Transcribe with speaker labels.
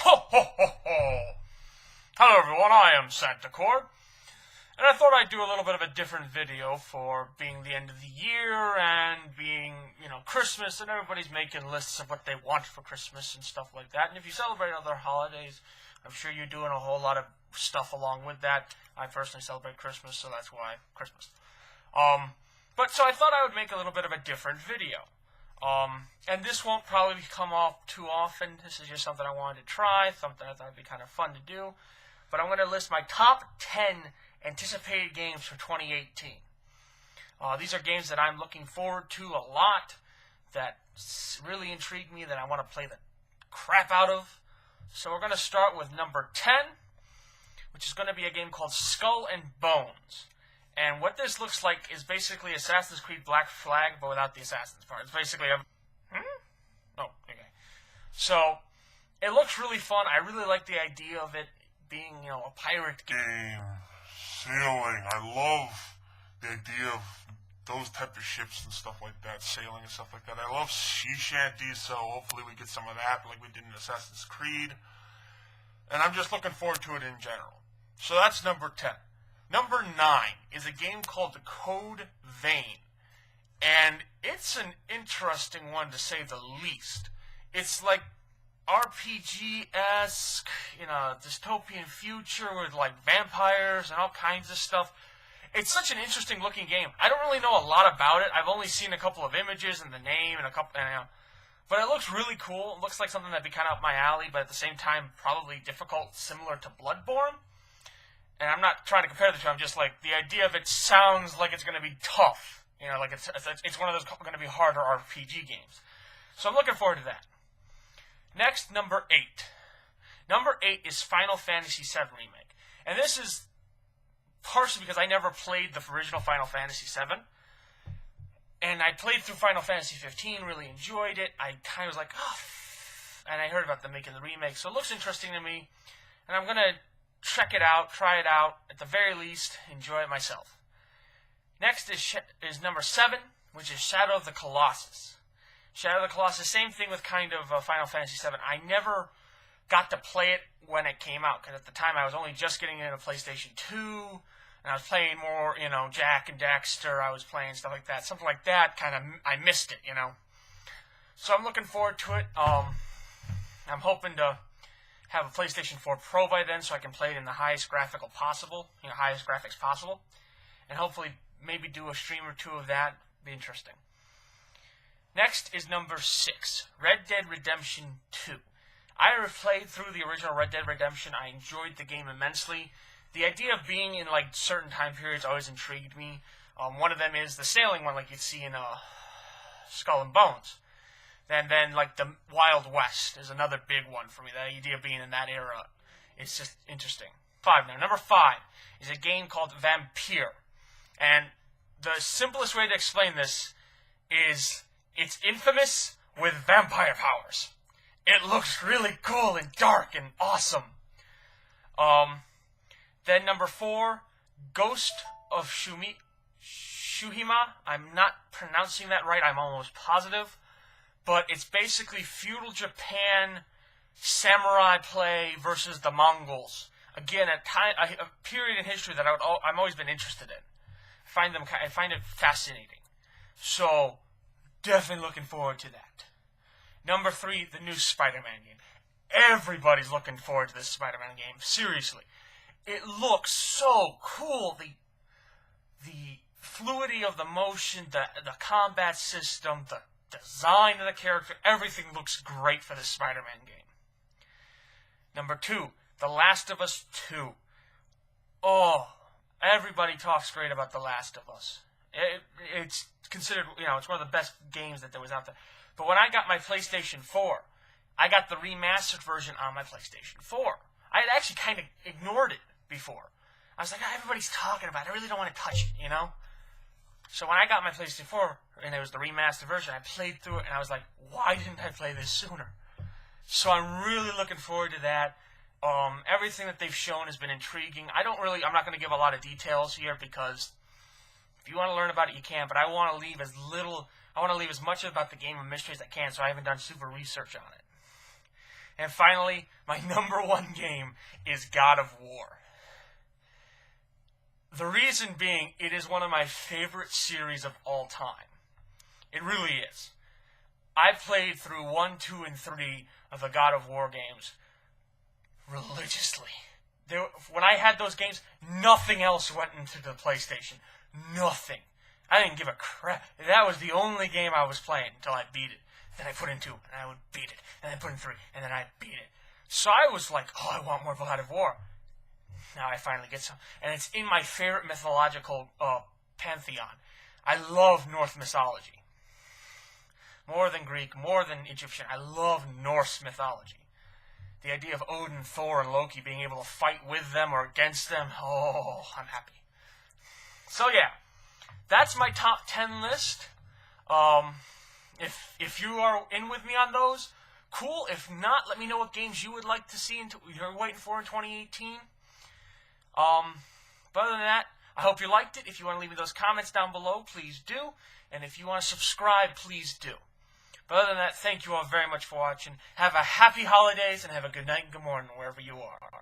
Speaker 1: Ho ho ho ho! Hello everyone, I am Santa Cord, and I thought I'd do a little bit of a different video for being the end of the year and being, Christmas, and everybody's making lists of what they want for Christmas and stuff like that. And if you celebrate other holidays, I'm sure you're doing a whole lot of stuff along with that. I personally celebrate Christmas, so that's why Christmas. So I thought I would make a little bit of a different video. And this won't probably come off too often. This is just something I wanted to try, something I thought would be kind of fun to do. But I'm going to list my top 10 anticipated games for 2018. These are games that I'm looking forward to a lot, that really intrigue me, that I want to play the crap out of. So we're going to start with number 10, which is going to be a game called Skull and Bones. And what this looks like is basically Assassin's Creed Black Flag, but without the Assassin's part. It's basically a... Oh, okay. So, it looks really fun. I really like the idea of it being, a pirate game.
Speaker 2: Sailing. I love the idea of those type of ships and stuff like that, sailing and stuff like that. I love sea shanties, so hopefully we get some of that like we did in Assassin's Creed. And I'm just looking forward to it in general. So that's number 10. Number 9 is a game called The Code Vein, and it's an interesting one to say the least. It's like RPG-esque, dystopian future with like vampires and all kinds of stuff. It's such an interesting looking game. I don't really know a lot about it. I've only seen a couple of images and the name and but it looks really cool. It looks like something that'd be kind of up my alley, but at the same time probably difficult, similar to Bloodborne. And I'm not trying to compare the two. I'm just like, the idea of it sounds like it's going to be tough. Like it's one of those going to be harder RPG games. So I'm looking forward to that. Next, number 8. Number 8 is Final Fantasy VII Remake. And this is partially because I never played the original Final Fantasy VII. And I played through Final Fantasy 15, really enjoyed it. I kind of was like, and I heard about them making the remake. So it looks interesting to me. And I'm going to check it out, try it out, at the very least, enjoy it myself. Next is number 7, which is Shadow of the Colossus. Shadow of the Colossus, same thing with kind of Final Fantasy VII. I never got to play it when it came out, because at the time I was only just getting into PlayStation 2, and I was playing more, Jack and Daxter, I was playing stuff like that. Something like that, I missed it, So I'm looking forward to it. I'm hoping to have a PlayStation 4 Pro by then, so I can play it in the highest graphics possible, and hopefully maybe do a stream or two of that. Be interesting. Next is number 6, Red Dead Redemption 2. I played through the original Red Dead Redemption. I enjoyed the game immensely. The idea of being in certain time periods always intrigued me. One of them is the sailing one, like you'd see in Skull and Bones. And then, the Wild West is another big one for me. The idea of being in that era is just interesting. Number 5 is a game called Vampyr. And the simplest way to explain this is it's Infamous with vampire powers. It looks really cool and dark and awesome. Then number 4, Ghost of Tsushima. I'm not pronouncing that right. I'm almost positive. But it's basically feudal Japan, samurai play versus the Mongols. Again, a period in history that I've always been interested in. I find it fascinating. So, definitely looking forward to that. Number 3, the new SpiderMan game. Everybody's looking forward to this SpiderMan game. Seriously. It looks so cool. The fluidity of the motion, the combat system, the design of the character, everything looks great for this Spider-Man game. Number 2, The Last of Us 2. Oh, everybody talks great about The Last of Us. It's considered, it's one of the best games that there was out there. But when I got my PlayStation 4, I got the remastered version on my PlayStation 4. I had actually kind of ignored it before. I was like, everybody's talking about it. I really don't want to touch it, So when I got my PlayStation 4, and it was the remastered version, I played through it, and I was like, why didn't I play this sooner? So I'm really looking forward to that. Everything that they've shown has been intriguing. I'm not going to give a lot of details here, because if you want to learn about it, you can, but I want to leave as much about the game of mystery as I can, so I haven't done super research on it. And finally, my number one game is God of War. The reason being, it is one of my favorite series of all time. It really is. I've played through 1, 2, and 3 of the God of War games religiously. When I had those games, nothing else went into the PlayStation. Nothing. I didn't give a crap. That was the only game I was playing until I beat it. Then I put in 2, and I would beat it. And then put in 3, and then I beat it. So I was like, oh, I want more God of War. Now I finally get some. And it's in my favorite mythological pantheon. I love Norse mythology. More than Greek, more than Egyptian. I love Norse mythology. The idea of Odin, Thor, and Loki being able to fight with them or against them, oh, I'm happy. So yeah, that's my top 10 list. If you are in with me on those, cool. If not, let me know what games you would like to see and you're waiting for in 2018. But other than that, I hope you liked it. If you want to leave me those comments down below, please do. And if you want to subscribe, please do. But other than that, thank you all very much for watching. Have a happy holidays and have a good night and good morning wherever you are.